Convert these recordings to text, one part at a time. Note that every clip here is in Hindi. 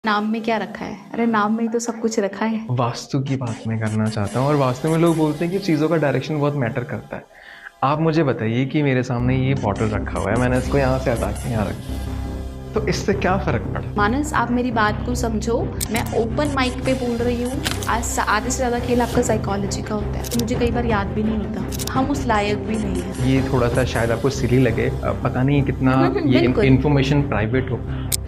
नाम में क्या रखा है? अरे नाम में ही तो सब कुछ रखा है। वास्तु की बात मैं करना चाहता हूँ और वास्तु में लोग बोलते हैं कि चीज़ों का डायरेक्शन बहुत मैटर करता है। आप मुझे बताइए कि मेरे सामने ये बॉटल रखा हुआ है, मैंने इसको यहाँ से हटा के यहाँ रख दिया, तो इससे क्या फ़र्क पड़ा? मानस, आप मेरी बात को समझो। मैं ओपन माइक पे बोल रही हूँ। आज आधे से ज़्यादा खेल आपका साइकोलॉजी का होता है। मुझे कई बार याद भी नहीं होता, हम उस लायक भी नहीं है। ये थोड़ा-सा शायद आपको सिली लगे, पता नहीं कितना ये बिल्कुल। इन्फॉर्मेशन प्राइवेट हो।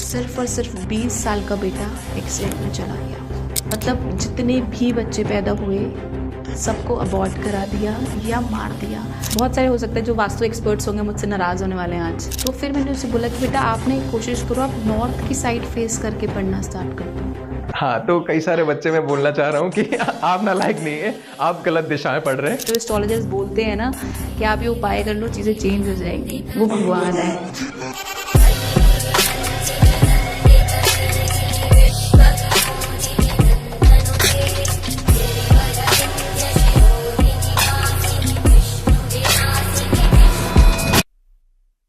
सिर्फ और सिर्फ 20 साल का बेटा एक्सीडेंट में चला गया। मतलब जितने भी बच्चे पैदा हुए सबको अबॉर्ट करा दिया या मार दिया। बहुत सारे हो सकते हैं जो वास्तु एक्सपर्ट्स होंगे मुझसे नाराज़ होने वाले हैं आज। तो फिर मैंने उसे बोला कि बेटा आपने कोशिश करो, आप नॉर्थ की साइड फेस करके पढ़ना स्टार्ट कर दो। हाँ, तो कई सारे बच्चे मैं बोलना चाह रहा हूँ कि आप नालायक नहीं है, आप गलत दिशा में पढ़ रहे हैं। जो एस्ट्रोलॉजर्स बोलते हैं ना कि आप ये उपाय कर लो चीज़ें चेंज हो जाएंगी, वो भगवान है।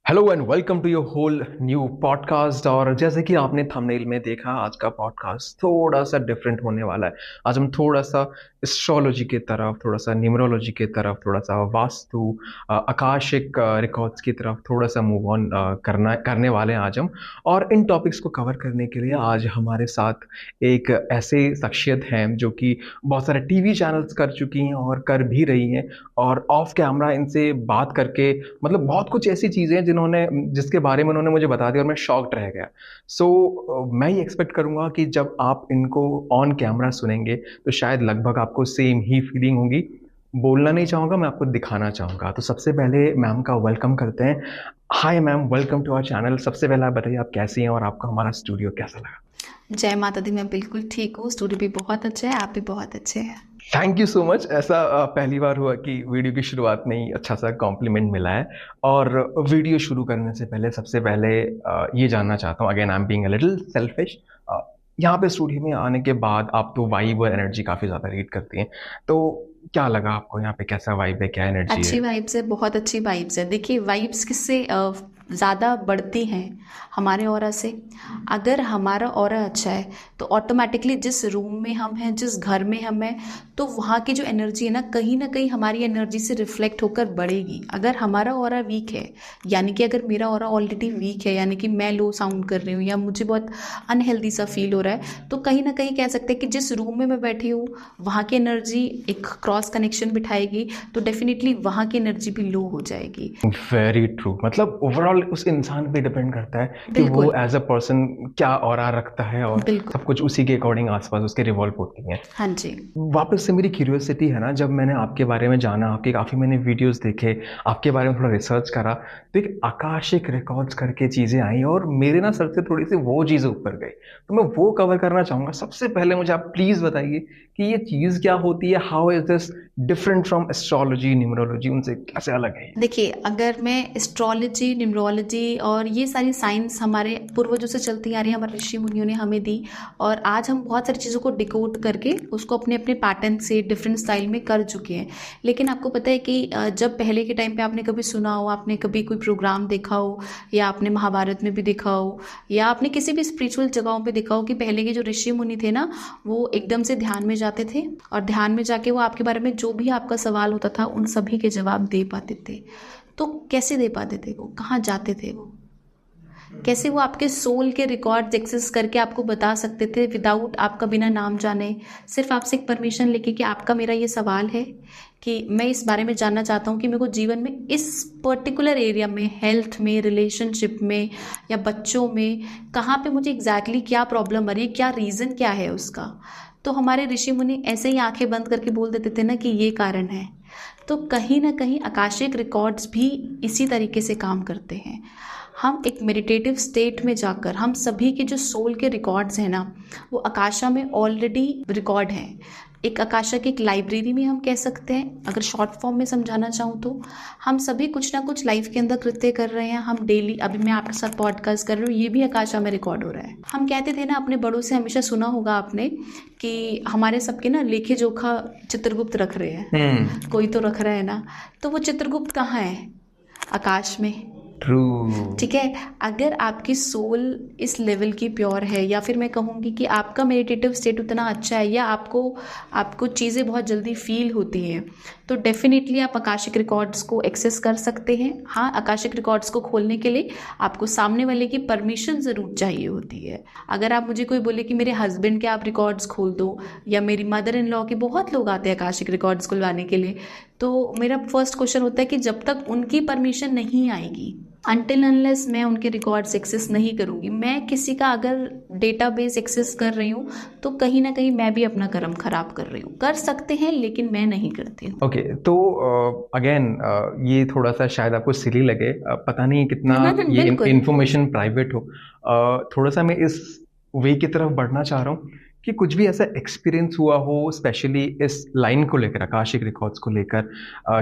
Hello and welcome to your whole new podcast. और जैसे कि आपने थंबनेल में देखा, आज का पॉडकास्ट थोड़ा सा डिफरेंट होने वाला है। आज हम थोड़ा सा एस्ट्रोलॉजी की तरफ, थोड़ा सा न्यूमरोलॉजी की तरफ, थोड़ा सा वास्तु, आकाशिक रिकॉर्ड्स की तरफ थोड़ा सा मूव ऑन करने वाले हैं आज हम। और इन टॉपिक्स को कवर करने के लिए आज हमारे साथ एक ऐसे शख्सियत हैं जो कि बहुत सारे टीवी चैनल्स कर चुकी हैं और कर भी रही हैं, और ऑफ कैमरा इनसे बात करके मतलब बहुत कुछ ऐसी चीज़ें हैं जिसके बारे में उन्होंने मुझे बता दिया और मैं शॉक्ड रह गया। मैं ये एक्सपेक्ट करूँगा कि जब आप इनको ऑन कैमरा सुनेंगे तो शायद लगभग आपको सेम ही फीलिंग होगी। बोलना नहीं चाहूँगा, मैं आपको दिखाना चाहूँगा। तो सबसे पहले मैम का वेलकम करते हैं। Hi ma'am, welcome to our channel. सबसे पहले आप बताइए आप कैसी हैं और आपका हमारा स्टूडियो कैसा लगा? जय माता दी, मैं बिल्कुल ठीक हूँ। स्टूडियो भी बहुत अच्छा है, आप भी बहुत अच्छे हैं। Thank you so much. ऐसा पहली बार हुआ कि वीडियो की शुरुआत में ही अच्छा सा कॉम्प्लीमेंट मिला है। और वीडियो शुरू करने से पहले सबसे पहले ये जानना चाहता हूँ, again I am being a little selfish, यहाँ पे स्टूडियो में आने के बाद आप तो वाइब और एनर्जी काफ़ी ज़्यादा रीड करती हैं, तो क्या लगा आपको यहाँ पे? कैसा वाइब है, क्या एनर्जी अच्छी है? वाइब्स है, बहुत अच्छी वाइब्स है। देखिए वाइब्स किससे ज़्यादा बढ़ती हैं? हमारे ऑरा से। अगर हमारा ऑरा अच्छा है तो ऑटोमेटिकली जिस रूम में हम हैं, जिस घर में हम हैं, तो वहाँ की जो एनर्जी है ना कहीं हमारी एनर्जी से रिफ्लेक्ट होकर बढ़ेगी। अगर हमारा ऑरा वीक है, यानी कि अगर मेरा ऑरा ऑलरेडी वीक है, यानी कि मैं लो साउंड कर रही हूँ या मुझे बहुत अनहेल्दी सा फील हो रहा है, तो कहीं ना कहीं कह सकते हैं कि जिस रूम में मैं बैठी हूँ वहाँ की एनर्जी एक क्रॉस कनेक्शन बिठाएगी, तो डेफिनेटली वहाँ की एनर्जी भी लो हो जाएगी। Very true. मतलब ओवरऑल उस इंसान पे डिपेंड करता है कि वो बिल्कुल। एज अ पर्सन क्या ऑरा रखता है, और बिल्कुल। सब कुछ उसी के अकॉर्डिंग आसपास उसके रिवॉल्व होती हैं। हाँ जी। वापस से मेरी क्यूरियोसिटी है ना, जब मैंने आपके बारे में जाना, आपके काफ़ी मैंने वीडियोस देखे, आपके बारे में थोड़ा रिसर्च करा, तो एक आकाशिक रिकॉर्ड्स करके चीज़ें आई और मेरे ना सर से थोड़ी सी वो चीज़ें ऊपर गई, तो मैं वो कवर करना चाहूँगा। सबसे पहले मुझे आप प्लीज़ बताइए कि ये चीज़ क्या होती है, how is this different from astrology, numerology, उनसे कैसे अलग है? देखिए, अगर मैं एस्ट्रोलॉजी, न्यूमरोलॉजी और ये सारी साइंस हमारे पूर्वजों से चलती आ रही है, हमारे ऋषि मुनियों ने हमें दी, और आज हम बहुत सारी चीज़ों को डिकोड करके उसको अपने अपने पैटर्न से डिफरेंट स्टाइल में कर चुके हैं। लेकिन आपको पता है कि जब पहले के टाइम पे आपने कभी सुना हो, आपने कभी कोई प्रोग्राम देखा हो, या आपने महाभारत में भी देखा हो, या आपने किसी भी स्पिरिचुअल जगहों पे देखा हो कि पहले के जो ऋषि मुनि थे ना, वो एकदम से ध्यान में जाते थे और ध्यान में जाके वो आपके बारे में जो भी आपका सवाल होता था उन सभी के जवाब दे पाते थे। तो कैसे दे पाते थे वो? कहाँ जाते थे वो? कैसे वो आपके सोल के रिकॉर्ड्स एक्सेस करके आपको बता सकते थे विदाउट आपका बिना नाम जाने, सिर्फ आपसे एक परमिशन लेके कि आपका मेरा ये सवाल है कि मैं इस बारे में जानना चाहता हूँ कि मेरे को जीवन में इस पर्टिकुलर एरिया में, हेल्थ में, रिलेशनशिप में या बच्चों में, कहाँ पे मुझे एग्जैक्टली क्या प्रॉब्लम आ रही है, क्या रीज़न क्या है उसका। तो हमारे ऋषि मुनि ऐसे ही आंखें बंद करके बोल देते थे ना कि ये कारण है। तो कहीं ना कहीं आकाशिक रिकॉर्ड्स भी इसी तरीके से काम करते हैं। हम एक मेडिटेटिव स्टेट में जाकर हम सभी के जो सोल के रिकॉर्ड्स हैं ना, वो आकाशा में ऑलरेडी रिकॉर्ड हैं। एक आकाशा की एक लाइब्रेरी में हम कह सकते हैं, अगर शॉर्ट फॉर्म में समझाना चाहूँ तो हम सभी कुछ ना कुछ लाइफ के अंदर कृत्य कर रहे हैं। हम डेली, अभी मैं आपके साथ पॉडकास्ट कर रही हूँ, ये भी आकाशा में रिकॉर्ड हो रहा है। हम कहते थे ना, अपने बड़ों से हमेशा सुना होगा आपने कि हमारे सबके ना लेखे जोखा चित्रगुप्त रख रहे हैं, कोई तो रख रहा है ना। तो वो चित्रगुप्त कहाँ है? आकाश में। ट्रू। ठीक है, अगर आपकी सोल इस लेवल की प्योर है, या फिर मैं कहूँगी कि आपका मेडिटेटिव स्टेट उतना अच्छा है, या आपको आपको चीज़ें बहुत जल्दी फील होती हैं, तो डेफिनेटली आप आकाशिक रिकॉर्ड्स को एक्सेस कर सकते हैं। हाँ, आकाशिक रिकॉर्ड्स को खोलने के लिए आपको सामने वाले की परमिशन ज़रूर चाहिए होती है। अगर आप मुझे कोई बोले कि मेरे हस्बैंड के आप रिकॉर्ड्स खोल दो, या मेरी मदर इन लॉ के, बहुत लोग आते हैं आकाशिक रिकॉर्ड्स खुलवाने के लिए, तो मेरा फर्स्ट क्वेश्चन होता है कि जब तक उनकी परमिशन नहीं आएगी, अनटिल अनलेस मैं उनके रिकॉर्ड्स एक्सेस नहीं करूँगी, मैं किसी का अगर डेटाबेस एक्सेस कर रही हूँ, तो कहीं ना कहीं मैं भी अपना कर्म खराब कर रही हूँ। कर सकते हैं लेकिन मैं नहीं करती हूँ। ओके, तो अगेन ये थोड़ा सा शायद आपको सिली लगे, पता नहीं कितना ये बिल्कुल। इंफॉर्मेशन प्राइवेट हो, थोड़ा सा मैं इस वे की तरफ बढ़ना चाह रहा हूँ कि कुछ भी ऐसा एक्सपीरियंस हुआ हो स्पेशली इस लाइन को लेकर, आकाशिक रिकॉर्ड्स को लेकर,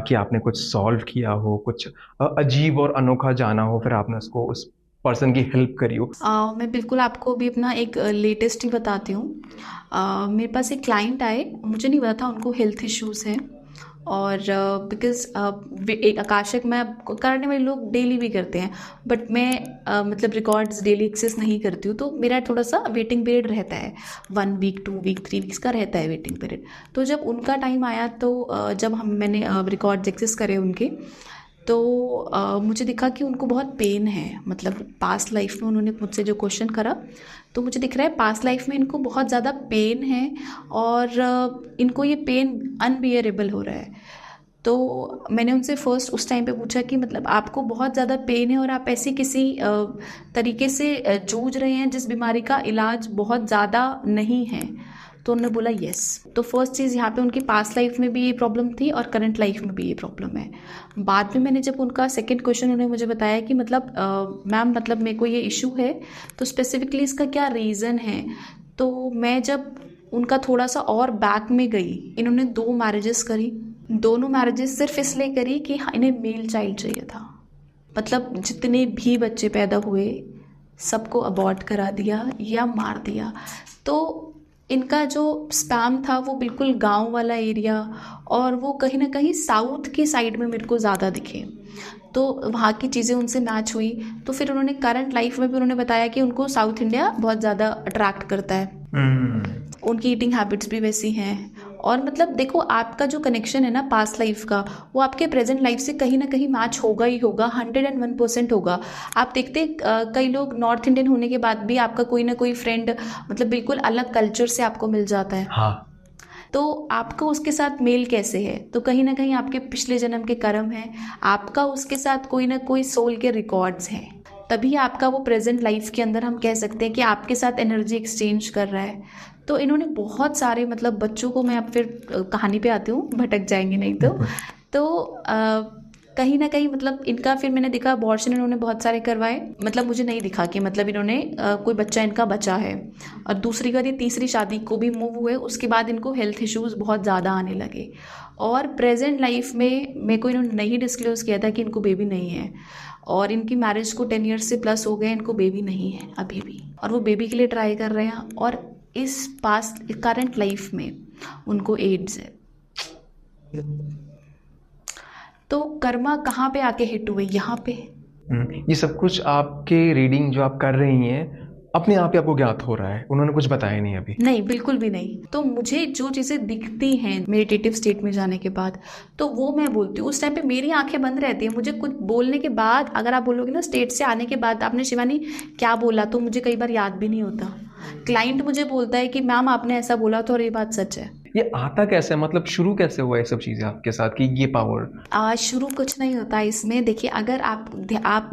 कि आपने कुछ सॉल्व किया हो, कुछ अजीब और अनोखा जाना हो, फिर आपने उसको उस पर्सन की हेल्प करी हो। मैं बिल्कुल आपको भी अपना एक लेटेस्ट ही बताती हूँ। मेरे पास एक क्लाइंट आए, मुझे नहीं पता था उनको हेल्थ इश्यूज़ हैं, और बिकॉज एक आकाशिक मैं करने वाले लोग डेली भी करते हैं, बट मैं मतलब रिकॉर्ड्स डेली एक्सेस नहीं करती हूँ, तो मेरा थोड़ा सा वेटिंग पीरियड रहता है, 1 वीक 2 वीक 3 वीक्स का रहता है वेटिंग पीरियड। तो जब उनका टाइम आया, तो जब मैंने रिकॉर्ड्स एक्सेस करे उनके, तो मुझे दिखा कि उनको बहुत पेन है, मतलब पास्ट लाइफ में उन्होंने मुझसे जो क्वेश्चन करा, तो मुझे दिख रहा है पास्ट लाइफ में इनको बहुत ज़्यादा पेन है, और इनको ये पेन अनबियरेबल हो रहा है। तो मैंने उनसे फर्स्ट उस टाइम पे पूछा कि मतलब आपको बहुत ज़्यादा पेन है, और आप ऐसी किसी तरीके से जूझ रहे हैं जिस बीमारी का इलाज बहुत ज़्यादा नहीं है? तो उन्होंने बोला यस। तो फर्स्ट चीज़ यहाँ पे उनकी पास्ट लाइफ में भी ये प्रॉब्लम थी, और करंट लाइफ में भी ये प्रॉब्लम है। बाद में मैंने जब उनका सेकंड क्वेश्चन, उन्होंने मुझे बताया कि मतलब मैम, मतलब मेरे को ये इशू है, तो स्पेसिफिकली इसका क्या रीज़न है? तो मैं जब उनका थोड़ा सा और बैक में गई, इन्होंने 2 मैरिजेस करी, दोनों मैरिजेस सिर्फ इसलिए करी कि हाँ, इन्हें मेल चाइल्ड चाहिए था। मतलब जितने भी बच्चे पैदा हुए सबको अबॉर्ट करा दिया या मार दिया। तो इनका जो स्पैम था वो बिल्कुल गांव वाला एरिया, और वो कहीं ना कहीं साउथ की साइड में मेरे को ज़्यादा दिखे, तो वहाँ की चीज़ें उनसे मैच हुई। तो फिर उन्होंने करंट लाइफ में भी उन्होंने बताया कि उनको साउथ इंडिया बहुत ज़्यादा अट्रैक्ट करता है, उनकी ईटिंग हैबिट्स भी वैसी हैं। और मतलब देखो, आपका जो कनेक्शन है ना पास्ट लाइफ का, वो आपके प्रेजेंट लाइफ से कहीं ना कहीं मैच होगा ही होगा, 101% होगा। आप देखते कई लोग नॉर्थ इंडियन होने के बाद भी आपका कोई ना कोई फ्रेंड मतलब बिल्कुल अलग कल्चर से आपको मिल जाता है। हाँ, तो आपका उसके साथ मेल कैसे है? तो कहीं ना कहीं आपके पिछले जन्म के कर्म हैं, आपका उसके साथ कोई ना कोई सोल के रिकॉर्ड्स हैं, तभी आपका वो प्रेजेंट लाइफ के अंदर हम कह सकते हैं कि आपके साथ एनर्जी एक्सचेंज कर रहा है। तो इन्होंने बहुत सारे मतलब बच्चों को, मैं अब फिर कहानी पे आती हूँ, भटक जाएंगे नहीं तो कहीं ना कहीं मतलब इनका फिर मैंने देखा अबॉर्शन इन्होंने बहुत सारे करवाए, मतलब मुझे नहीं दिखा कि मतलब इन्होंने कोई बच्चा इनका बचा है, और दूसरी बार ये तीसरी शादी को भी मूव हुए, उसके बाद इनको हेल्थ इश्यूज़ बहुत ज़्यादा आने लगे, और प्रेजेंट लाइफ में मेरे को इन्होंने नहीं डिस्क्लोज़ किया था कि इनको बेबी नहीं है, और इनकी मैरिज को 10 ईयर्स से प्लस हो गए, इनको बेबी नहीं है अभी भी, और वो बेबी के लिए ट्राई कर रहे हैं, और इस पास्ट करंट लाइफ में उनको एड्स है। तो कर्मा कहाँ पे आके हिट हुए? यहाँ पे। ये सब कुछ आपके रीडिंग जो आप कर रही हैं अपने आप ही आपको ज्ञात हो रहा है, उन्होंने कुछ बताया नहीं अभी? नहीं, बिल्कुल भी नहीं। तो मुझे जो चीज़ें दिखती हैं मेडिटेटिव स्टेट में जाने के बाद, तो वो मैं बोलती हूँ। उस टाइम पे मेरी आंखें बंद रहती हैं, मुझे कुछ बोलने के बाद, अगर आप बोलोगे ना स्टेट से आने के बाद आपने शिवानी क्या बोला, तो मुझे कई बार याद भी नहीं होता। क्लाइंट मुझे बोलता है कि मैम आपने ऐसा बोला था, और ये बात सच है। ये आता कैसे, मतलब शुरू कैसे हुआ ये सब चीज़ें आपके साथ कि ये पावर? शुरू कुछ नहीं होता इसमें। देखिए, अगर आप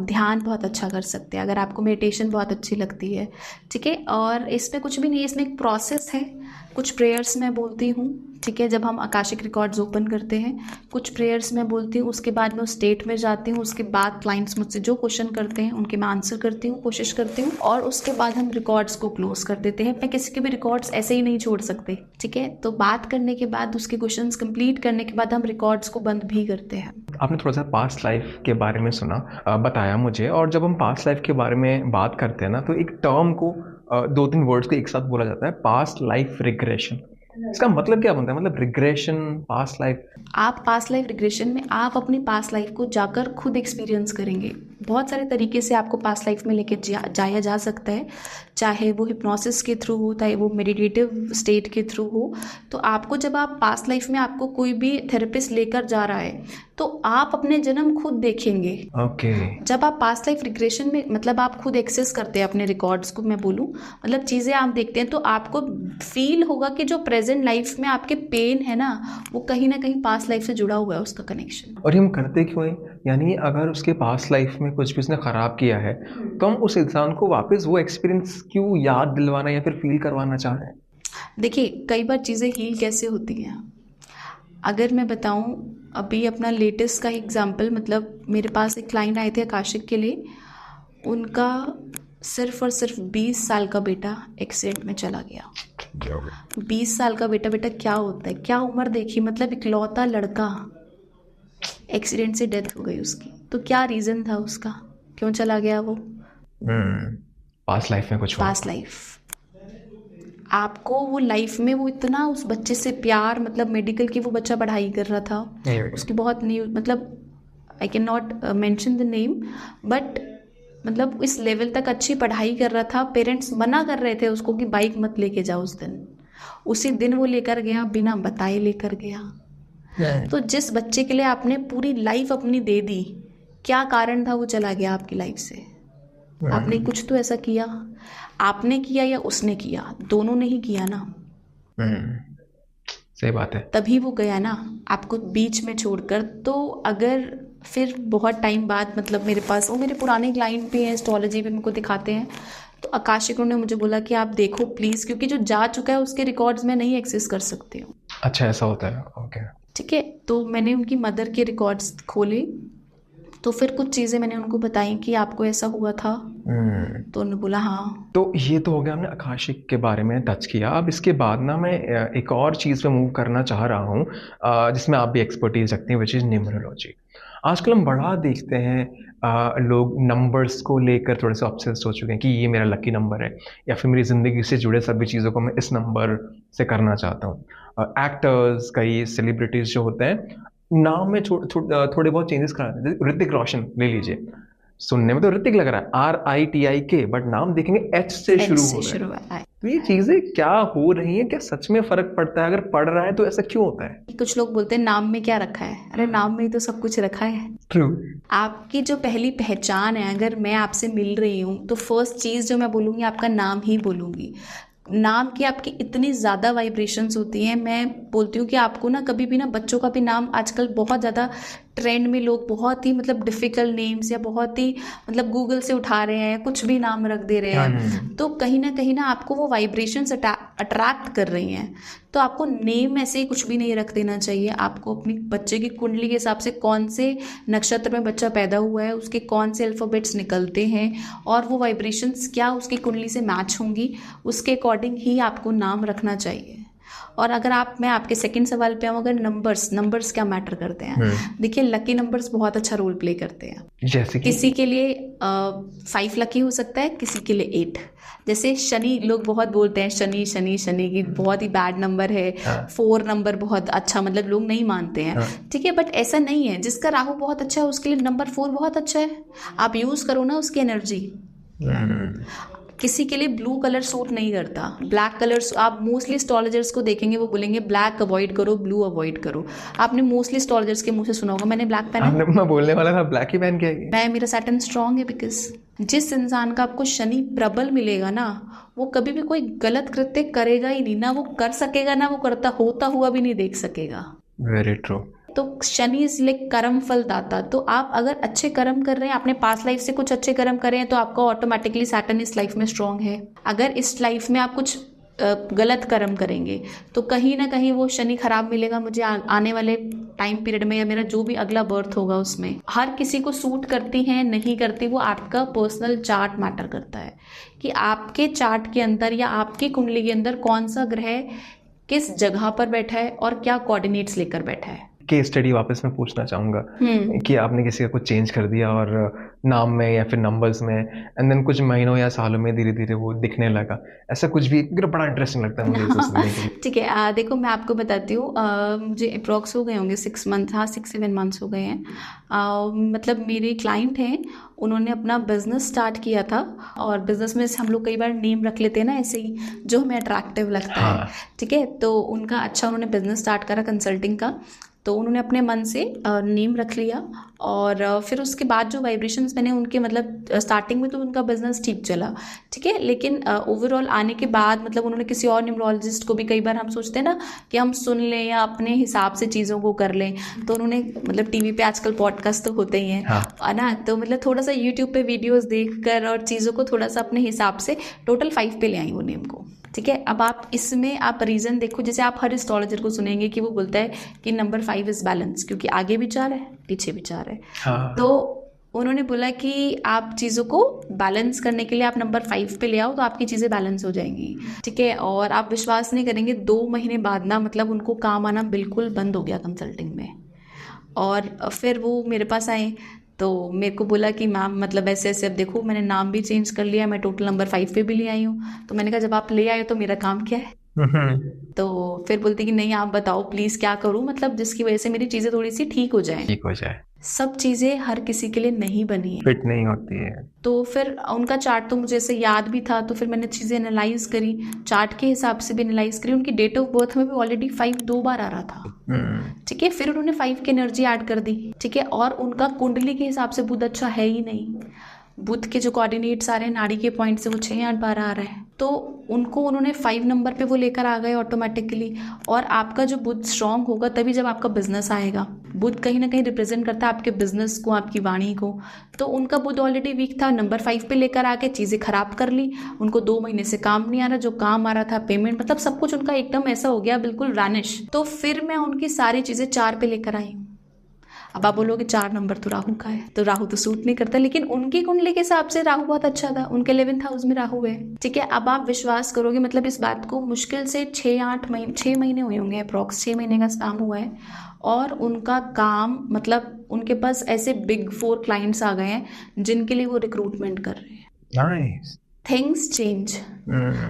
ध्यान बहुत अच्छा कर सकते हैं, अगर आपको मेडिटेशन बहुत अच्छी लगती है, ठीक है, और इसमें कुछ भी नहीं है, इसमें एक प्रोसेस है। कुछ प्रेयर्स मैं बोलती हूँ, ठीक है, जब हम आकाशिक रिकॉर्ड्स ओपन करते हैं, कुछ प्रेयर्स मैं बोलती हूँ, उसके बाद मैं उस स्टेट में जाती हूँ, उसके बाद क्लाइंट्स मुझसे जो क्वेश्चन करते हैं उनके मैं आंसर करती हूँ, कोशिश करती हूँ, और उसके बाद हम रिकॉर्ड्स को क्लोज कर देते हैं। मैं किसी के भी रिकॉर्ड्स ऐसे ही नहीं छोड़ सकते, ठीक है। तो बात करने के बाद, उसके क्वेश्चंस कंप्लीट करने के बाद हम रिकॉर्ड्स को बंद भी करते हैं। आपने थोड़ा सा पास्ट लाइफ के बारे में सुना, बताया मुझे, और जब हम पास्ट लाइफ के बारे में बात करते हैं ना, तो एक टर्म को 2-3 वर्ड्स को एक साथ बोला जाता है, पास्ट लाइफ रिग्रेशन। इसका मतलब क्या बनता है, मतलब रिग्रेशन, पास्ट लाइफ? आप पास्ट लाइफ रिग्रेशन में आप अपनी पास्ट लाइफ को जाकर खुद एक्सपीरियंस करेंगे। बहुत सारे तरीके से आपको पास्ट लाइफ में लेके जाया जा सकता है, चाहे वो हिप्नोसिस के थ्रू हो, चाहे वो मेडिटेटिव स्टेट के थ्रू हो। तो आपको जब आप पास्ट लाइफ में आपको कोई भी थेरेपिस्ट लेकर जा रहा है तो आप अपने जन्म खुद देखेंगे। ओके। जब आप पास्ट लाइफ रिग्रेशन में मतलब आप खुद एक्सेस करते हैं अपने रिकॉर्ड्स को, मैं बोलूँ मतलब चीज़ें आप देखते हैं, तो आपको फील होगा कि जो प्रेजेंट लाइफ में आपके पेन है ना, वो कहीं ना कहीं पास्ट लाइफ से जुड़ा हुआ है, उसका कनेक्शन। और ये हम करते क्यों हैं? यानी अगर उसके पास्ट लाइफ में कुछ भी उसने ख़राब किया है तो हम उस इंसान को वापस वो एक्सपीरियंस क्यों याद दिलवाना या फिर फील करवाना चाह रहे हैं? देखिए, कई बार चीज़ें हील कैसे होती हैं, अगर मैं बताऊं अभी अपना लेटेस्ट का एग्जांपल, मतलब मेरे पास एक क्लाइंट आए थे आकाशिक के लिए। उनका सिर्फ और सिर्फ 20 साल का बेटा एक्सीडेंट में चला गया। 20 साल का बेटा, बेटा क्या होता है, क्या उम्र देखी, मतलब इकलौता लड़का, एक्सीडेंट से डेथ हो गई उसकी। तो क्या रीज़न था उसका, क्यों चला गया वो? पास्ट लाइफ में कुछ हुआ। Past life. आपको वो लाइफ में वो इतना उस बच्चे से प्यार, मतलब मेडिकल की वो बच्चा पढ़ाई कर रहा था, उसकी बहुत न्यूज, मतलब I can not mention the name, but मतलब इस लेवल तक अच्छी पढ़ाई कर रहा था। पेरेंट्स मना कर रहे थे उसको कि बाइक मत लेके जाओ उस दिन। उसी दिन वो लेकर गया, बिना बताए लेकर गया। तो जिस बच्चे के लिए आपने पूरी लाइफ अपनी दे दी, क्या कारण था वो चला गया आपकी लाइफ से? आपने कुछ तो ऐसा किया, आपने किया या उसने किया, दोनों ने ही किया ना। सही बात है। तभी वो गया ना आपको बीच में छोड़कर। तो अगर फिर बहुत टाइम बाद, मतलब मेरे पास वो मेरे पुराने क्लाइंट भी हैं, एस्ट्रोलॉजी भी मेरे को दिखाते हैं, तो आकाशिकों ने मुझे बोला कि आप देखो प्लीज़, क्योंकि जो जा चुका है उसके रिकॉर्ड्स में नहीं एक्सेस कर सकती हूँ। अच्छा, ऐसा होता है। ओके, ठीक है। तो मैंने उनकी मदर के रिकॉर्ड्स खोले, तो फिर कुछ चीज़ें मैंने उनको बताई कि आपको ऐसा हुआ था। तो उन्होंने बोला हाँ। तो ये तो हो गया, हमने आकाशिक के बारे में टच किया। अब इसके बाद ना मैं एक और चीज़ पे मूव करना चाह रहा हूँ जिसमें आप भी एक्सपर्टीज रखते हैं, विच इज़ न्यूमरोलॉजी। आजकल हम बड़ा देखते हैं लोग नंबर्स को लेकर थोड़े से ऑब्सेस्ड हो चुके हैं कि ये मेरा लकी नंबर है, या फिर मेरी ज़िंदगी से जुड़े सभी चीज़ों को मैं इस नंबर से करना चाहता हूँ। एक्टर्स, कई सेलिब्रिटीज़ जो होते हैं, नाम में थोड़े बहुत चेंजेस करा देते हैं। ऋतिक रोशन ले लीजिए, सुनने में तो ऋतिक लग रहा है, RITIK, बट नाम देखेंगे H से शुरू हो रहा है। तो ये चीजें क्या हो रही हैं? क्या सच में फर्क पड़ता है? अगर पड़ रहा है तो ऐसा क्यों होता है? कुछ लोग बोलते हैं नाम में क्या रखा है, अरे नाम में ही तो सब कुछ रखा है। ट्रू। आपकी जो पहली पहचान है, अगर मैं आपसे मिल रही हूँ तो फर्स्ट चीज़ जो मैं बोलूँगी आपका नाम ही बोलूँगी। नाम की आपकी इतनी ज़्यादा वाइब्रेशंस होती हैं। मैं बोलती हूँ कि आपको ना कभी भी ना, बच्चों का भी नाम आजकल बहुत ज़्यादा ट्रेंड में, लोग बहुत ही मतलब डिफ़िकल्ट नेम्स या बहुत ही मतलब गूगल से उठा रहे हैं, कुछ भी नाम रख दे रहे हैं। तो कहीं ना आपको वो वाइब्रेशंस अट्रैक्ट कर रही हैं। तो आपको नेम ऐसे ही कुछ भी नहीं रख देना चाहिए। आपको अपनी बच्चे की कुंडली के हिसाब से कौन से नक्षत्र में बच्चा पैदा हुआ है, उसके कौन से अल्फ़ाबेट्स निकलते हैं और वो वाइब्रेशंस क्या उसकी कुंडली से मैच होंगी, उसके अकॉर्डिंग ही आपको नाम रखना चाहिए। और अगर मैं आपके सेकंड सवाल पे आऊँ, अगर नंबर्स क्या मैटर करते हैं, देखिए लकी नंबर्स बहुत अच्छा रोल प्ले करते हैं। जैसे किसी के लिए 5 लकी हो सकता है, किसी के लिए 8। जैसे शनि, लोग बहुत बोलते हैं शनि शनि शनि की बहुत ही बैड नंबर है। 4 नंबर बहुत अच्छा, मतलब लोग नहीं मानते हैं। ठीक है, बट ऐसा नहीं है। जिसका राहु बहुत अच्छा है उसके लिए नंबर 4 बहुत अच्छा है। आप यूज़ करो ना उसकी एनर्जी। किसी के लिए ब्लू कलर सूट नहीं करता, ब्लैक कलर। आप मोस्टली एस्ट्रोलॉजर्स को देखेंगे वो बोलेंगे ब्लैक अवॉइड करो, ब्लू अवॉइड करो। आपने मोस्टली एस्ट्रोलॉजर्स के मुंह से सुना होगा मैंने ब्लैक पहना। मैं बोलने वाला था ब्लैक ही पहन के आएगी। मैं, मेरा सैटर्न स्ट्रांग है। बिकॉज जिस इंसान का आपको शनि प्रबल मिलेगा ना, वो कभी भी कोई गलत कृत्य करेगा ही नहीं, ना वो कर सकेगा, ना वो करता होता हुआ भी नहीं देख सकेगा। Very true. तो शनि इज लाइक कर्म फल दाता। तो आप अगर अच्छे कर्म कर रहे हैं, आपने पास्ट लाइफ से कुछ अच्छे कर्म करे हैं, तो आपका ऑटोमेटिकली सैटर्न इस लाइफ में स्ट्रांग है। अगर इस लाइफ में आप कुछ गलत कर्म करेंगे तो कहीं ना कहीं वो शनि खराब मिलेगा मुझे आने वाले टाइम पीरियड में, या मेरा जो भी अगला बर्थ होगा उसमें। हर किसी को सूट करती हैं नहीं करती, वो आपका पर्सनल चार्ट मैटर करता है कि आपके चार्ट के अंदर या आपकी कुंडली के अंदर कौन सा ग्रह किस जगह पर बैठा है और क्या कोऑर्डिनेट्स लेकर बैठा है। केस स्टडी वापस मैं पूछना चाहूँगा हम्म। कि आपने किसी का कुछ चेंज कर दिया और नाम में या फिर नंबर्स में, एंड देन कुछ महीनों या सालों में धीरे धीरे वो दिखने लगा, ऐसा कुछ भी? क्योंकि बड़ा इंटरेस्टिंग लगता है मुझे ये सब सुनने के लिए। ठीक है, देखो मैं आपको बताती हूँ। मुझे अप्रॉक्स हो गए होंगे 6 मंथ, हाँ 6-7 मंथ्स हो गए हैं। मतलब मेरे क्लाइंट हैं, उन्होंने अपना बिजनेस स्टार्ट किया था। और बिजनेस में से हम लोग कई बार नेम रख लेते हैं ना, ऐसे ही जो हमें अट्रैक्टिव लगता है। हाँ। ठीक है, तो उनका अच्छा, उन्होंने बिजनेस स्टार्ट करा कंसल्टिंग का। तो उन्होंने अपने मन से नेम रख लिया। और फिर उसके बाद जो वाइब्रेशंस मैंने उनके, मतलब स्टार्टिंग में तो उनका बिजनेस ठीक चला, ठीक है, लेकिन ओवरऑल आने के बाद मतलब उन्होंने किसी और न्यूमरोलॉजिस्ट को भी, कई बार हम सोचते हैं ना कि हम सुन लें या अपने हिसाब से चीज़ों को कर लें, तो उन्होंने, मतलब टीवी पे आजकल पॉडकास्ट तो होते ही हैं, हाँ। है ना, तो मतलब थोड़ा सा यूट्यूब पे वीडियोस देखकर और चीज़ों को थोड़ा सा अपने हिसाब से टोटल 5 पे ले आई वो नेम को। ठीक है, अब आप इसमें आप रीज़न देखो, जैसे आप हर एस्ट्रोलॉजर को सुनेंगे कि वो बोलता है कि नंबर 5 इज़ बैलेंस, क्योंकि आगे भी 4 है पीछे भी 4 है। हाँ। तो उन्होंने बोला कि आप चीज़ों को बैलेंस करने के लिए आप नंबर 5 पे ले आओ तो आपकी चीज़ें बैलेंस हो जाएंगी। ठीक है, और आप विश्वास नहीं करेंगे, 2 महीने बाद ना मतलब उनको काम आना बिल्कुल बंद हो गया कंसल्टिंग में। और फिर वो मेरे पास आए, तो मेरे को बोला कि मैम मतलब ऐसे ऐसे, अब देखो मैंने नाम भी चेंज कर लिया, मैं टोटल नंबर 5 पे भी ले आई हूँ। तो मैंने कहा जब आप ले आए हो तो मेरा काम क्या है? तो फिर बोलते कि नहीं आप बताओ प्लीज़ क्या करूँ, मतलब जिसकी वजह से मेरी चीज़ें थोड़ी सी ठीक हो जाएं। ठीक हो जाए। सब चीज़ें हर किसी के लिए नहीं बनी है। फिट नहीं होती है। तो फिर उनका चार्ट तो मुझे ऐसे याद भी था, तो फिर मैंने चीज़ें एनालाइज करी, चार्ट के हिसाब से भी एनालाइज करी। उनकी डेट ऑफ बर्थ में भी ऑलरेडी 5 2 बार आ रहा था। ठीक है, फिर उन्होंने 5 की एनर्जी ऐड कर दी। ठीक है, और उनका कुंडली के हिसाब से बुध अच्छा है ही नहीं। बुध के जो कोऑर्डिनेट्स आ रहे हैं नाड़ी के पॉइंट से, वो 6 8 12 आ रहा है। तो उनको उन्होंने 5 नंबर पे वो लेकर आ गए ऑटोमेटिकली। और आपका जो बुध स्ट्रांग होगा तभी जब आपका बिजनेस आएगा। बुध कहीं ना कहीं रिप्रेजेंट करता है आपके बिजनेस को, आपकी वाणी को। तो उनका बुध ऑलरेडी वीक था, नंबर 5 पे लेकर आके चीज़ें खराब कर ली। उनको 2 महीने से काम नहीं आ रहा, जो काम आ रहा था पेमेंट, मतलब सब कुछ उनका एकदम ऐसा हो गया, बिल्कुल वैनिश। तो फिर मैं उनकी सारी चीज़ें 4 पे लेकर आई। अब आप बोलोगे 4 नंबर तो राहु का है, तो राहु तो सूट नहीं करता, लेकिन उनकी कुंडली के हिसाब से राहु बहुत अच्छा था, उनके 11th हाउस में राहु है। ठीक है, अब आप विश्वास करोगे, मतलब इस बात को मुश्किल से 6 महीने हुए होंगे, अप्रॉक्स 6 महीने का काम हुआ है। और उनका काम, मतलब उनके पास ऐसे बिग 4 क्लाइंट्स आ गए हैं जिनके लिए वो रिक्रूटमेंट कर रहे हैं। नाइस। Things change.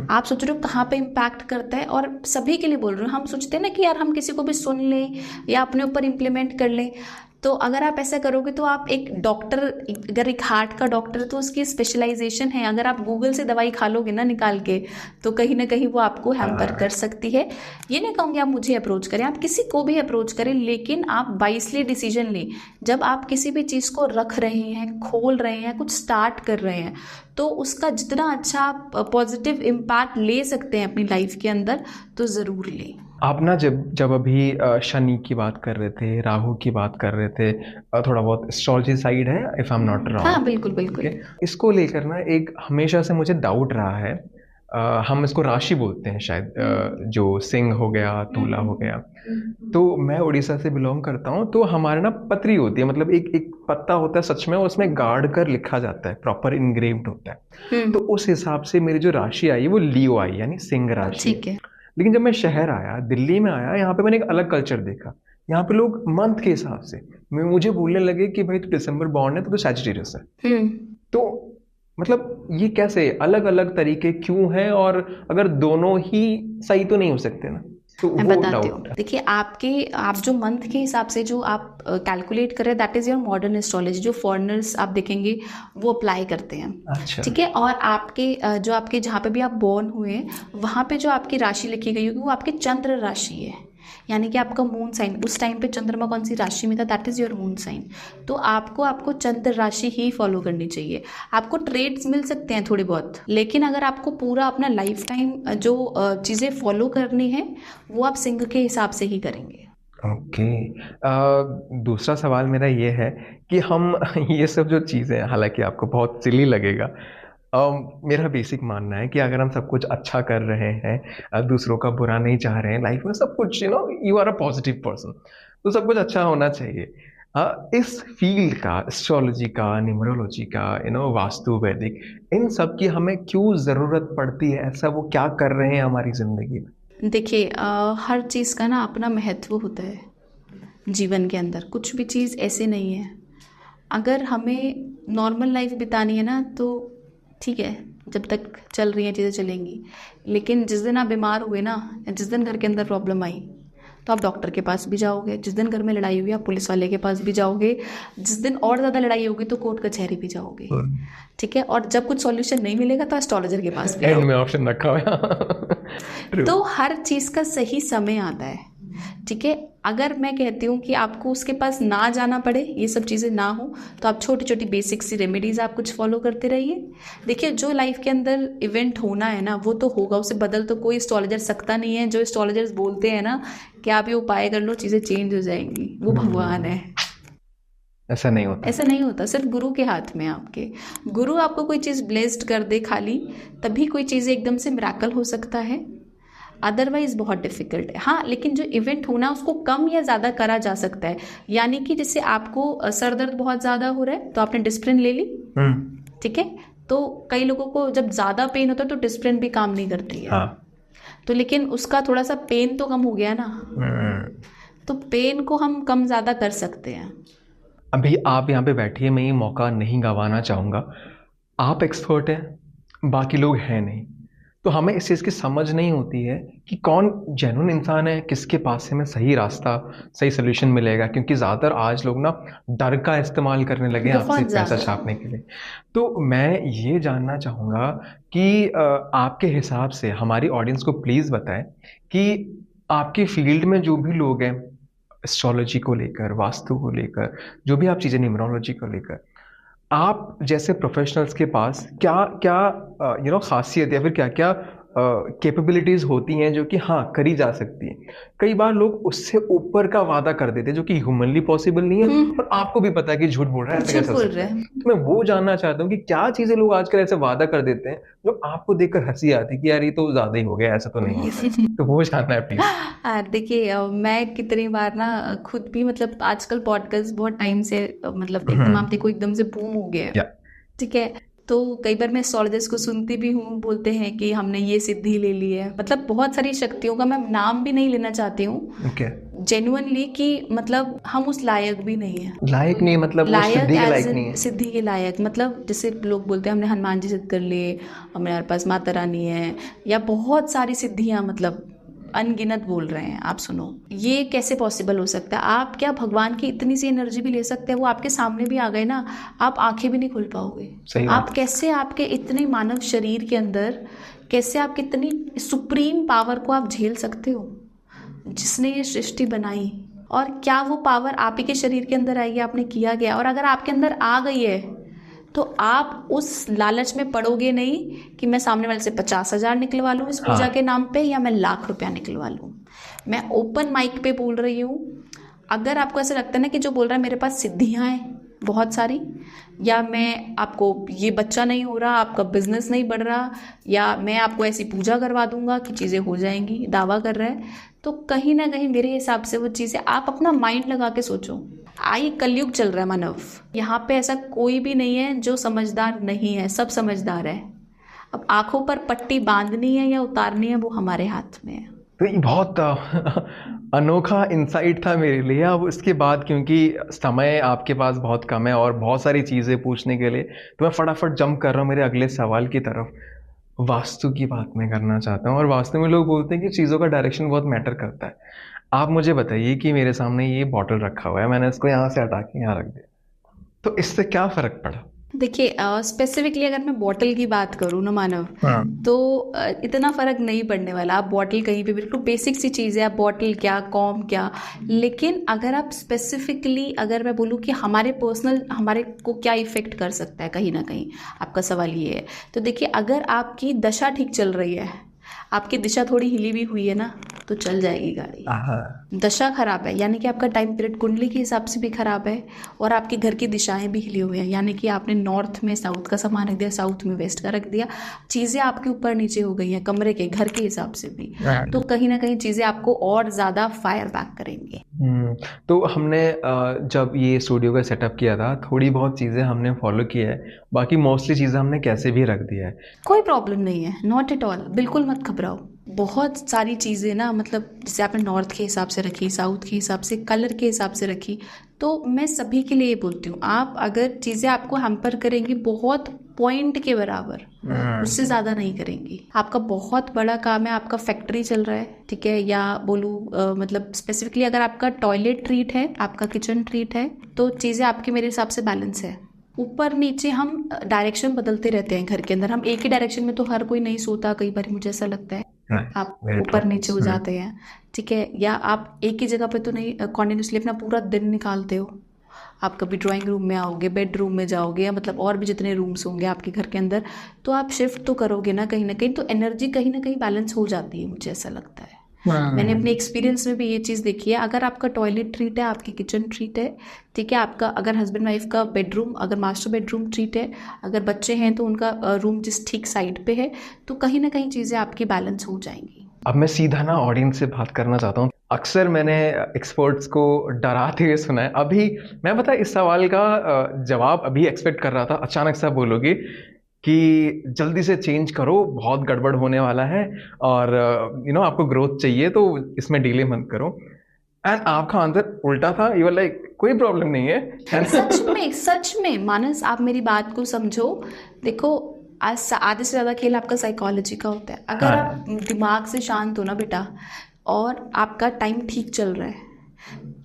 आप सोच रहे हो कहाँ पे इम्पैक्ट करता है, और सभी के लिए बोल रहे हो। हम सोचते हैं ना कि यार हम किसी को भी सुन लें या अपने ऊपर इम्प्लीमेंट कर लें, तो अगर आप ऐसा करोगे तो आप एक डॉक्टर, अगर एक हार्ट का डॉक्टर है तो उसकी स्पेशलाइजेशन है। अगर आप गूगल से दवाई खा लोगे ना निकाल के, तो कहीं ना कहीं वो आपको हैम्पर कर सकती है। ये नहीं कहूँगी आप मुझे अप्रोच करें, आप किसी को भी अप्रोच करें, लेकिन आप वाइसली डिसीजन लें। जब आप किसी भी चीज़ को रख रहे हैं, खोल रहे हैं, कुछ स्टार्ट कर रहे हैं, तो उसका जितना अच्छा आप पॉजिटिव इम्पैक्ट ले सकते हैं अपनी लाइफ के अंदर, तो ज़रूर लें। आप ना जब जब अभी शनि की बात कर रहे थे, राहु की बात कर रहे थे, थोड़ा बहुत एस्ट्रोलॉजी साइड है इफ आई एम नॉट हाँ रॉन्ग। बिल्कुल बिल्कुल। इसको लेकर ना एक हमेशा से मुझे डाउट रहा है। हम इसको राशि बोलते हैं शायद, जो सिंह हो गया, तुला हो गया। तो मैं उड़ीसा से बिलोंग करता हूँ, तो हमारे ना पत्री होती है, मतलब एक एक पत्ता होता है सच में, उसमें गाड़ कर लिखा जाता है, प्रॉपर इनग्रेव्ड होता है। तो उस हिसाब से मेरी जो राशि आई वो लियो आई, यानी सिंह राशि। ठीक है। लेकिन जब मैं शहर आया, दिल्ली में आया, यहाँ पे मैंने एक अलग कल्चर देखा। यहाँ पे लोग मंथ के हिसाब से मुझे बोलने लगे कि भाई तू दिसंबर बॉर्न है तो सैजिटेरियस है। तो मतलब ये कैसे अलग अलग तरीके क्यों हैं, और अगर दोनों ही सही तो नहीं हो सकते ना? तो मैं वो बताती हूँ। डाउट है। देखिए, आप जो मंथ के हिसाब से जो आप कैलकुलेट कर रहे हैं, that is your modern astrology, जो फॉरेनर्स आप देखेंगे वो अप्लाई करते हैं। अच्छा। ठीक है, और आपके जो आपके जहाँ पे भी आप बॉर्न हुए हैं, वहाँ पे जो आपकी राशि लिखी गई होगी वो आपकी चंद्र राशि है, यानी कि आपका मून साइन। उस टाइम पे चंद्रमा कौन सी राशि में था, that is your moon sign. तो आपको चंद्र राशि ही फॉलो करनी चाहिए। आपको ट्रेड्स मिल सकते हैं थोड़े बहुत, लेकिन अगर आपको पूरा अपना लाइफ टाइम जो चीज़ें फॉलो करनी है, वो आप सिंह के हिसाब से ही करेंगे। ओके। दूसरा सवाल मेरा ये है कि हम ये सब जो चीज़ें, हालांकि आपको बहुत सिली लगेगा, मेरा बेसिक मानना है कि अगर हम सब कुछ अच्छा कर रहे हैं, दूसरों का बुरा नहीं चाह रहे हैं, लाइफ में सब कुछ, you are a positive person, तो सब कुछ अच्छा होना चाहिए। इस फील्ड का, एस्ट्रोलॉजी का, न्यूमरोलॉजी का, वास्तु, वैदिक, इन सब की हमें क्यों ज़रूरत पड़ती है? ऐसा वो क्या कर रहे हैं हमारी ज़िंदगी में? देखिए, हर चीज़ का ना अपना महत्व होता है। जीवन के अंदर कुछ भी चीज़ ऐसे नहीं है। अगर हमें नॉर्मल लाइफ बितानी है ना तो ठीक है, जब तक चल रही हैं चीज़ें चलेंगी, लेकिन जिस दिन आप बीमार हुए ना, जिस दिन घर के अंदर प्रॉब्लम आई, तो आप डॉक्टर के पास भी जाओगे। जिस दिन घर में लड़ाई हुई आप पुलिस वाले के पास भी जाओगे। जिस दिन और ज़्यादा लड़ाई होगी तो कोर्ट कचहरी भी जाओगे, ठीक है। और जब कुछ सॉल्यूशन नहीं मिलेगा तो एस्ट्रोलॉजर के पास भी एंड जाओगे। में ऑप्शन रखा हुआ तो हर चीज़ का सही समय आता है, ठीक है। अगर मैं कहती हूँ कि आपको उसके पास ना जाना पड़े, ये सब चीज़ें ना हो, तो आप छोटी छोटी बेसिक सी रेमेडीज़ आप कुछ फॉलो करते रहिए। देखिए, जो लाइफ के अंदर इवेंट होना है ना वो तो होगा, उसे बदल तो कोई एस्ट्रोलॉजर सकता नहीं है। जो एस्ट्रोलॉजर्स बोलते हैं ना कि आप ये उपाय कर लो चीज़ें चेंज हो जाएंगी, वो भगवान है। ऐसा नहीं होता, ऐसा नहीं होता, सिर्फ गुरु के हाथ में है आपके। गुरु आपको कोई चीज़ ब्लेस्ड कर दे खाली, तभी कोई चीज़ एकदम से मिराकल हो सकता है, अदरवाइज बहुत डिफिकल्ट है। हाँ, लेकिन जो इवेंट होना है उसको कम या ज़्यादा करा जा सकता है। यानी कि जैसे आपको सर दर्द बहुत ज़्यादा हो रहा है तो आपने डिस्प्रिन ले ली, ठीक है। तो कई लोगों को जब ज़्यादा पेन होता है तो डिस्प्रिन भी काम नहीं करती है। हाँ। तो लेकिन उसका थोड़ा सा पेन तो कम हो गया ना, तो पेन को हम कम ज़्यादा कर सकते हैं। अभी आप यहाँ पे बैठिए, मैं ये मौका नहीं गंवाना चाहूँगा। आप एक्सपर्ट हैं, बाकी लोग हैं नहीं, तो हमें इस चीज़ की समझ नहीं होती है कि कौन जेन्युइन इंसान है, किसके पास से हमें सही रास्ता, सही सोल्यूशन मिलेगा। क्योंकि ज़्यादातर आज लोग ना डर का इस्तेमाल करने लगे हैं आपसे पैसा छापने के लिए। तो मैं ये जानना चाहूँगा कि आपके हिसाब से हमारी ऑडियंस को प्लीज़ बताएं कि आपके फील्ड में जो भी लोग हैं, एस्ट्रोलॉजी को लेकर, वास्तु को लेकर, जो भी आप चीज़ें, न्यूमरोलॉजी को लेकर, आप जैसे प्रोफेशनल्स के पास क्या क्या खासियत या फिर क्या क्या कैपेबिलिटीज़ होती हैं जो कि हाँ करी जा सकती हैं। कई बार लोग उससे ऊपर का वादा कर देते हैं जो कि ह्यूमनली पॉसिबल नहीं है, और आपको भी पता है कि झूठ बोल रहा है, ऐसा कैसे हो सकता है। तो मैं वो जानना चाहता हूँ कि क्या चीज़ें लोग आजकल ऐसे वादा कर देते हैं जो आपको देखकर हंसी आती है कि यार ये तो ज़्यादा ही हो गया, ऐसा तो नहीं होता है। तो वो जानना है प्लीज़। देखिए, मैं कितनी बार ना खुद भी, मतलब आजकल पॉडकास्ट बहुत टाइम से मतलब एकदम आप देखो एकदम से बूम हो गया है, ठीक है। तो कई बार मैं एस्ट्रोलॉजर्स को सुनती भी हूँ, बोलते हैं कि हमने ये सिद्धि ले ली है, मतलब बहुत सारी शक्तियों का मैं नाम भी नहीं लेना चाहती हूँ जेन्युइनली, कि मतलब हम उस लायक भी नहीं है। लायक नहीं मतलब लायक सिद्धि के लायक नहीं है। सिद्धि के लायक मतलब जैसे लोग बोलते हैं हमने हनुमान जी सिद्ध कर लिए, हमारे पास माता रानी है, या बहुत सारी सिद्धियाँ, मतलब अनगिनत बोल रहे हैं। आप सुनो, ये कैसे पॉसिबल हो सकता है? आप क्या भगवान की इतनी सी एनर्जी भी ले सकते हैं? वो आपके सामने भी आ गए ना, आप आंखें भी नहीं खोल पाओगे। आप कैसे, आपके इतने मानव शरीर के अंदर कैसे आप कितनी सुप्रीम पावर को आप झेल सकते हो, जिसने ये सृष्टि बनाई? और क्या वो पावर आप ही के शरीर के अंदर आएगी? आपने किया गया, और अगर आपके अंदर आ गई है तो आप उस लालच में पड़ोगे नहीं कि मैं सामने वाले से 50,000 निकलवा लूँ इस पूजा के नाम पे, या मैं लाख रुपया निकलवा लूँ। मैं ओपन माइक पे बोल रही हूँ। अगर आपको ऐसा लगता है ना कि जो बोल रहा है मेरे पास सिद्धियाँ हैं बहुत सारी, या मैं आपको ये बच्चा नहीं हो रहा, आपका बिजनेस नहीं बढ़ रहा, या मैं आपको ऐसी पूजा करवा दूंगा कि चीज़ें हो जाएंगी, दावा कर रहा है, तो कहीं ना कहीं मेरे हिसाब से वो चीज़ें, आप अपना माइंड लगा के सोचो। आई कलयुग चल रहा है मानव, यहाँ पे ऐसा कोई भी नहीं है जो समझदार नहीं है, सब समझदार है। अब आंखों पर पट्टी बांधनी है या उतारनी है वो हमारे हाथ में है। तो ये बहुत अनोखा इंसाइट था मेरे लिए। अब इसके बाद क्योंकि समय आपके पास बहुत कम है और बहुत सारी चीज़ें पूछने के लिए, तो मैं फटाफट जंप कर रहा हूँ मेरे अगले सवाल की तरफ। वास्तु की बात मैं करना चाहता हूँ, और वास्तु में लोग बोलते हैं कि चीज़ों का डायरेक्शन बहुत मैटर करता है। आप मुझे बताइए कि मेरे सामने ये बॉटल रखा हुआ है, मैंने इसको यहाँ से हटा के यहाँ रख दिया, तो इससे क्या फ़र्क पड़ा? देखिए, स्पेसिफिकली अगर मैं बॉटल की बात करूँ ना मानव, तो इतना फ़र्क नहीं पड़ने वाला। आप बॉटल कहीं पे, बिल्कुल बेसिक सी चीज़ है, आप बॉटल क्या, कॉम क्या। लेकिन अगर आप स्पेसिफिकली, अगर मैं बोलूँ कि हमारे पर्सनल, हमारे को क्या इफ़ेक्ट कर सकता है, कहीं ना कहीं आपका सवाल ये है। तो देखिए, अगर आपकी दशा ठीक चल रही है, आपकी दिशा थोड़ी हिली भी हुई है ना, तो चल जाएगी गाड़ी। दशा खराब है यानी कि आपका टाइम पीरियड कुंडली के हिसाब से भी खराब है, और आपके घर की दिशाएं भी हिली हुई हैं, यानी कि आपने नॉर्थ में साउथ का सामान रख दिया, साउथ में वेस्ट का रख दिया, चीज़ें आपके ऊपर नीचे हो गई हैं, कमरे के, घर के हिसाब से भी। तो कहीं ना कहीं चीज़ें आपको और ज़्यादा फायर बैक करेंगे। तो हमने जब ये स्टूडियो का सेटअप किया था, थोड़ी बहुत चीज़ें हमने फॉलो की है, बाकी मोस्टली चीज़ें हमने कैसे भी रख दिया है। कोई प्रॉब्लम नहीं है, नॉट एट ऑल, बिल्कुल मत घबराओ। बहुत सारी चीज़ें ना, मतलब जैसे आपने नॉर्थ के हिसाब से रखी, साउथ के हिसाब से, कलर के हिसाब से रखी, तो मैं सभी के लिए ये बोलती हूँ, आप अगर चीज़ें आपको हैम्पर करेंगी बहुत पॉइंट के बराबर, उससे ज़्यादा नहीं करेंगी। आपका बहुत बड़ा काम है, आपका फैक्ट्री चल रहा है, ठीक है, या बोलूँ मतलब स्पेसिफिकली अगर आपका टॉयलेट ट्रीट है, आपका किचन ट्रीट है, तो चीज़ें आपकी मेरे हिसाब से बैलेंस है। ऊपर नीचे हम डायरेक्शन बदलते रहते हैं घर के अंदर, हम एक ही डायरेक्शन में तो हर कोई नहीं सोता, कई बार मुझे ऐसा लगता है आप ऊपर नीचे हो जाते हैं, ठीक है, या आप एक ही जगह पे तो नहीं कॉन्टिन्यूसली अपना पूरा दिन निकालते हो। आप कभी ड्राइंग रूम में आओगे, बेडरूम में जाओगे, या मतलब और भी जितने रूम्स होंगे आपके घर के अंदर, तो आप शिफ्ट तो करोगे ना कहीं, तो एनर्जी कहीं ना कहीं बैलेंस हो जाती है, मुझे ऐसा लगता है। मैंने अपने एक्सपीरियंस में भी ये चीज़ देखी है। अगर आपका टॉयलेट ट्रीट है, आपकी किचन ट्रीट है, ठीक है, आपका अगर हस्बैंड वाइफ का बेडरूम, अगर मास्टर बेडरूम ट्रीट है, अगर बच्चे हैं तो उनका रूम जिस ठीक साइड पे है, तो कहीं ना कहीं चीज़ें आपकी बैलेंस हो जाएंगी। अब मैं सीधा ना ऑडियंस से बात करना चाहता हूँ। अक्सर मैंने एक्सपर्ट्स को डराते हुए सुना है। अभी मैं पता है इस सवाल का जवाब अभी एक्सपेक्ट कर रहा था, अचानक सा बोलोगे कि जल्दी से चेंज करो, बहुत गड़बड़ होने वाला है, और आपको ग्रोथ चाहिए तो इसमें डिले मत करो। एंड आपका आंसर उल्टा था, यू आर लाइक कोई प्रॉब्लम नहीं है। सच में मानस, आप मेरी बात को समझो। देखो, आज आधे से ज़्यादा खेल आपका साइकोलॉजी का होता है। अगर आप दिमाग से शांत हो ना बेटा, और आपका टाइम ठीक चल रहा है,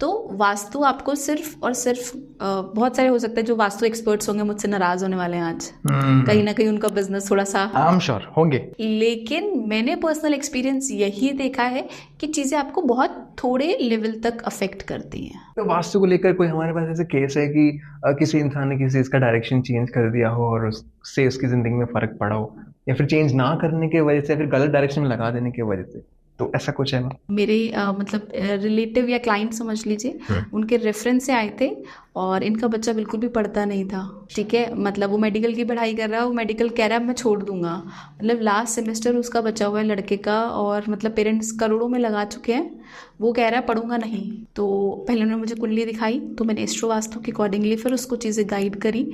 तो वास्तु आपको सिर्फ और सिर्फ बहुत सारे हो सकते हैं जो वास्तु एक्सपर्ट्स होंगे मुझसे नाराज होने वाले हैं आज, कहीं ना कहीं उनका बिजनेस थोड़ा सा, आई एम श्योर होंगे, लेकिन मैंने पर्सनल एक्सपीरियंस यही देखा है कि चीज़ें आपको बहुत थोड़े लेवल तक अफेक्ट करती हैं। तो वास्तु को लेकर कोई हमारे पास ऐसे केस है कि किसी इंसान ने किसी इसका डायरेक्शन चेंज कर दिया हो और उससे उसकी जिंदगी में फर्क पड़ा हो, या फिर चेंज ना करने की वजह से, या फिर गलत डायरेक्शन में लगा देने की वजह से, तो ऐसा कुछ है? मेरे मतलब रिलेटिव या क्लाइंट समझ लीजिए, उनके रेफरेंस से आए थे, और इनका बच्चा बिल्कुल भी पढ़ता नहीं था, ठीक है, मतलब वो मेडिकल की पढ़ाई कर रहा है, वो मेडिकल कह रहा है मैं छोड़ दूंगा, मतलब लास्ट सेमेस्टर उसका बचा हुआ है लड़के का, और मतलब पेरेंट्स करोड़ों में लगा चुके हैं, वो कह रहा है पढ़ूंगा नहीं। तो पहले उन्होंने मुझे कुंडली दिखाई, तो मैंने एस्ट्रो वास्तु के अकॉर्डिंगली फिर उसको चीज़ें गाइड करी।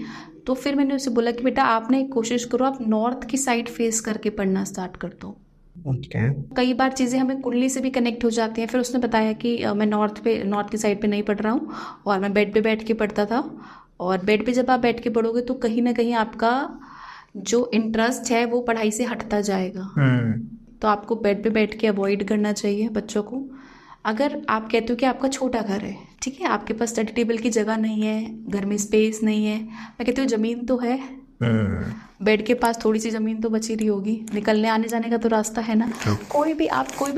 तो फिर मैंने उसे बोला कि बेटा आपने एक कोशिश करो, आप नॉर्थ की साइड फेस करके पढ़ना स्टार्ट कर दो। कई बार चीज़ें हमें कुंडली से भी कनेक्ट हो जाती हैं। फिर उसने बताया कि मैं नॉर्थ की साइड पे नहीं पढ़ रहा हूँ, और मैं बेड पे बैठ के पढ़ता था, और बेड पे जब आप बैठ के पढ़ोगे तो कहीं ना कहीं आपका जो इंटरेस्ट है वो पढ़ाई से हटता जाएगा। तो आपको बेड पे बैठ के अवॉइड करना चाहिए बच्चों को। अगर आप कहते हो कि आपका छोटा घर है, ठीक है, आपके पास स्टडी टेबल की जगह नहीं है, घर में स्पेस नहीं है, मैं कहती हूँ ज़मीन तो है, बेड के पास थोड़ी सी ज़मीन तो बची रही होगी, निकलने आने जाने का तो रास्ता है ना। कोई भी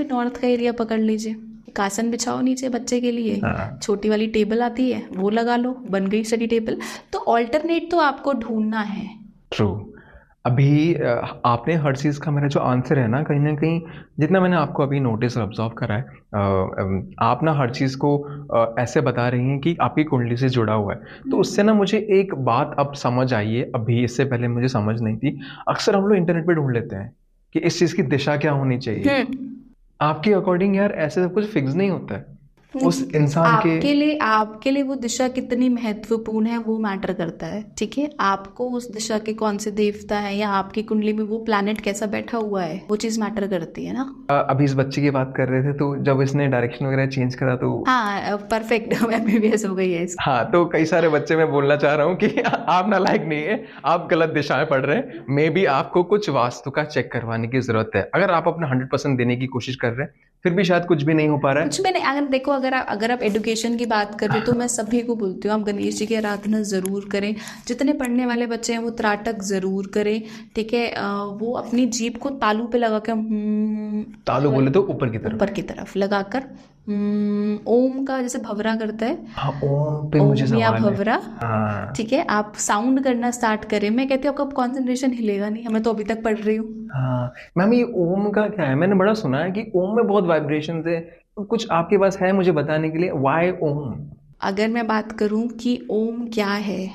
नॉर्थ का एरिया पकड़ लीजिए, एक आसन बिछाओ नीचे बच्चे के लिए, छोटी वाली टेबल आती है वो लगा लो, बन गई स्टडी टेबल। तो ऑल्टरनेट तो आपको ढूंढना है। ट्रू। अभी आपने हर चीज़ का मेरा जो आंसर है ना कहीं जितना मैंने आपको अभी नोटिस और ऑब्जर्व करा है, आप ना हर चीज़ को ऐसे बता रही हैं कि आपकी कुंडली से जुड़ा हुआ है। तो उससे ना मुझे एक बात अब समझ आई है, अभी इससे पहले मुझे समझ नहीं थी। अक्सर हम लोग इंटरनेट पे ढूंढ लेते हैं कि इस चीज़ की दिशा क्या होनी चाहिए। आपके अकॉर्डिंग यार ऐसे सब कुछ फिक्स नहीं होता है। उस इंसान आपके लिए वो दिशा कितनी महत्वपूर्ण है वो मैटर करता है, ठीक है, आपको उस दिशा के कौन से देवता है, या आपकी कुंडली में वो प्लैनेट कैसा बैठा हुआ है, वो चीज मैटर करती है ना। अभी इस बच्चे की बात कर रहे थे, तो जब इसने डायरेक्शन वगैरह चेंज करा तो हाँ परफेक्ट MBBS हो गई है इसकी। हाँ, तो कई सारे बच्चे मैं बोलना चाह रहा हूँ कि आप ना लायक नहीं है, आप गलत दिशा में पढ़ रहे हैं। मे बी आपको कुछ वास्तु का चेक करवाने की जरूरत है। अगर आप अपना 100% देने की कोशिश कर रहे हैं फिर भी शायद कुछ भी नहीं हो पा रहा है। कुछ भी नहीं। अगर देखो, अगर आप एजुकेशन की बात कर रहे हो तो मैं सभी को बोलती हूँ आप गणेश जी की आराधना ज़रूर करें। जितने पढ़ने वाले बच्चे हैं वो त्राटक ज़रूर करें, ठीक है, वो अपनी जीभ को तालू पे लगा कर, तालू बोले तो ऊपर की तरफ लगाकर ओम का जैसे भवरा करता है, हाँ, ओम पे मुझे ओम या सवाल है। भवरा, हाँ, ठीक है, आप साउंड करना स्टार्ट करें। मैं कहती हूँ आपका कंसंट्रेशन हिलेगा नहीं। मैं तो अभी तक पढ़ रही हूँ। हाँ मैम, ये ओम का क्या है? मैंने बड़ा सुना है कि ओम में बहुत वाइब्रेशन है, तो कुछ आपके पास है मुझे बताने के लिए? वाई ओम? अगर मैं बात करूं कि ओम क्या है,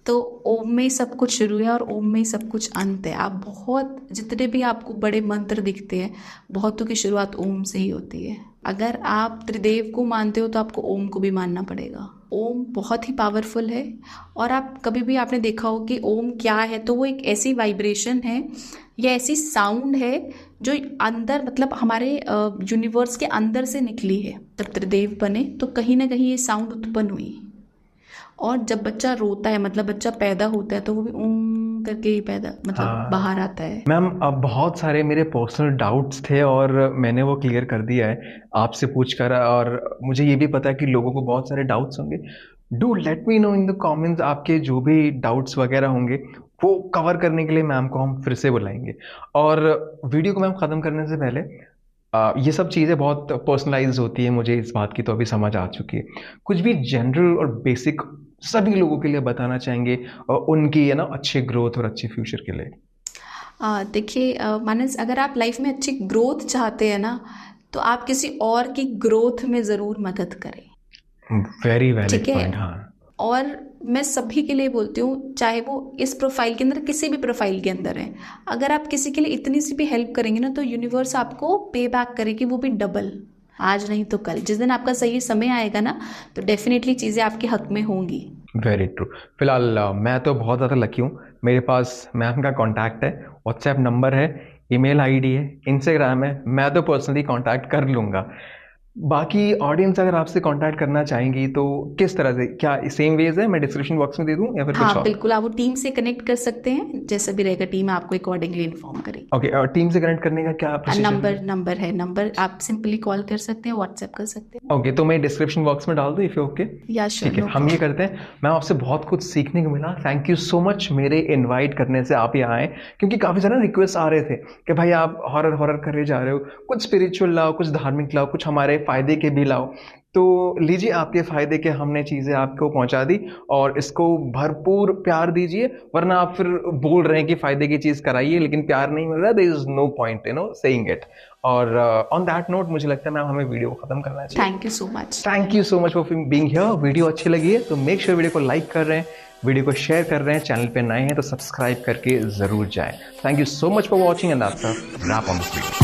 तो ओम में ही सब कुछ शुरू है और ओम में ही सब कुछ अंत है। आप जितने भी आपको बड़े मंत्र दिखते हैं, बहुतों की शुरुआत ओम से ही होती है। अगर आप त्रिदेव को मानते हो तो आपको ओम को भी मानना पड़ेगा। ओम बहुत ही पावरफुल है, और आप कभी भी आपने देखा हो कि ओम क्या है, तो वो एक ऐसी वाइब्रेशन है ये ऐसी साउंड है जो अंदर मतलब हमारे यूनिवर्स के अंदर से निकली है। जब त्रिदेव बने तो कहीं ना कहीं ये साउंड उत्पन्न हुई। और जब बच्चा रोता है मतलब बच्चा पैदा होता है तो वो भी करके ही पैदा मतलब बाहर आता है। मैम अब बहुत सारे मेरे पर्सनल डाउट्स थे और मैंने वो क्लियर कर दिया है आपसे पूछकर, और मुझे ये भी पता है कि लोगों को बहुत सारे डाउट्स होंगे। Do let me know in the comments, आपके जो भी डाउट्स वगैरह होंगे वो कवर करने के लिए मैम को हम फिर से बुलाएंगे। और वीडियो को मैम ख़त्म करने से पहले ये सब चीज़ें बहुत पर्सनलाइज होती है, मुझे इस बात की तो अभी समझ आ चुकी है। कुछ भी जनरल और बेसिक सभी लोगों के लिए बताना चाहेंगे उनकी है ना अच्छे ग्रोथ और अच्छे फ्यूचर के लिए? देखिए मानस, अगर आप लाइफ में अच्छी ग्रोथ चाहते हैं ना तो आप किसी और की ग्रोथ में ज़रूर मदद करें। वेरी वैलिड ठीक है। पॉइंट। हाँ, और मैं सभी के लिए बोलती हूँ, चाहे वो इस प्रोफाइल के अंदर किसी भी प्रोफाइल के अंदर है, अगर आप किसी के लिए इतनी सी भी हेल्प करेंगे ना तो यूनिवर्स आपको पे बैक करेगी, वो भी डबल। आज नहीं तो कल, जिस दिन आपका सही समय आएगा ना तो डेफिनेटली चीज़ें आपके हक में होंगी। Very true. फिलहाल मैं तो बहुत ज़्यादा लकी हूँ, मेरे पास मैम का कॉन्टैक्ट है, व्हाट्सएप नंबर है, ईमेल आईडी है, इंस्टाग्राम है, मैं तो पर्सनली कॉन्टैक्ट कर लूँगा। बाकी ऑडियंस अगर आपसे कांटेक्ट करना चाहेंगी तो किस तरह से, क्या सेम वेज है, मैं डिस्क्रिप्शन बॉक्स में दे दूं या फिर कुछ हाँ और? बिल्कुल, आप वो टीम से कनेक्ट कर सकते हैं, जैसा भी रहेगा टीम आपको अकॉर्डिंगली इन्फॉर्म करेगी। ओके, और टीम से कनेक्ट करने का क्या प्रोसीजर? नंबर आप सिंपली कॉल कर सकते हैं, व्हाट्सएप कर सकते हैं। ओके, तो मैं डिस्क्रिप्शन बॉक्स में डाल दूं इफ ओके? या ठीक है, हम ये करते हैं। मैम आपसे बहुत कुछ सीखने को मिला, थैंक यू सो मच मेरे इनवाइट करने से आप यहाँ आए, क्योंकि काफ़ी सारे रिक्वेस्ट आ रहे थे कि भाई आप हॉरर करे जा रहे हो, कुछ स्पिरिचुअल लाओ, कुछ धार्मिक लाओ, कुछ हमारे फायदे के भी लाओ। तो लीजिए, आपके फ़ायदे के हमने चीज़ें आपको पहुंचा दी और इसको भरपूर प्यार दीजिए, वरना आप फिर बोल रहे हैं कि फ़ायदे की चीज़ कराइए लेकिन प्यार नहीं मिल रहा, there is no point saying it. और ऑन दैट नोट मुझे लगता है मैम हमें वीडियो को ख़त्म करना चाहिए। Thank you so much for being here. Video अच्छी लगी है तो मेक श्योर वीडियो को लाइक कर रहे हैं, वीडियो को शेयर कर रहे हैं, चैनल पे नए हैं तो सब्सक्राइब करके ज़रूर जाएं। Thank you so much for watching and that's a wrap on this video.